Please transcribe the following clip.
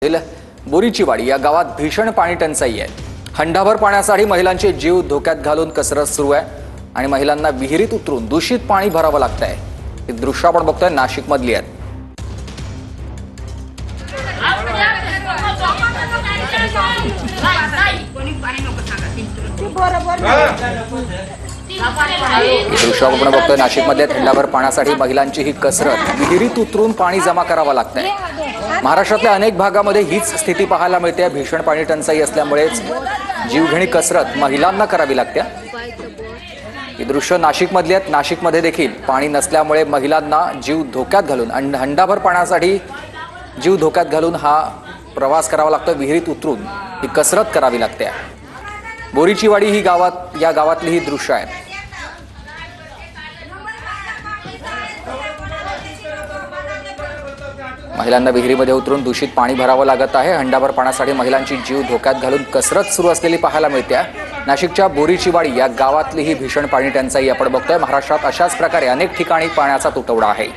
बोरीचीवाडी या गावात भीषण पाणी टंचाई आहे। हंडाभर पाण्यासाठी महिलांचे जीव धोक्यात घालून कसरत सुरू आहे आणि महिलांना विहिरीत उतरून दूषित पाणी भरावं लागतंय। ही दृश्य आपण बघतोय नाशिक मधली आहेत। दृश्य आपण बघतोय नाशिक मध्ये हंडाभर पाण्यासाठी महिलांची ही कसरत विहिरीत उतरून पाणी जमा करावं लागतंय। महाराष्ट्रातल्या अनेक भागामध्ये हीच स्थिती पाहायला मिळते। भीषण पाणी टंचाई असल्यामुळेच जीवघेणी कसरत महिलांना करावी लागते। ही दृश्य नाशिक मधली आहेत। नाशिकमध्ये देखील पाणी नसल्यामुळे महिलांना जीव धोक्यात घालून हंडाभर पाण्यासाठी जीव धोक्यात घालून हा प्रवास करावा लागतो। विहिरीत उतरून ही कसरत करावी लागते। बोरीचीवाडी ही या गावातली ही दृश्य आहे। महिलांना विहिरीमध्ये उतरून दूषित पाणी भरावं लागत आहे। हंडाभर पाण्यासाठी महिलांची जीव धोक्यात घालून कसरत सुरू असलेली पाहायला मिळते। नाशिकच्या बोरीचीवाडी या गावातली ही भीषण पाणी टंचाई आपण बघतोय। महाराष्ट्रात अशाच प्रकारे अनेक ठिकाणी पाण्याचा तुटवडा आहे।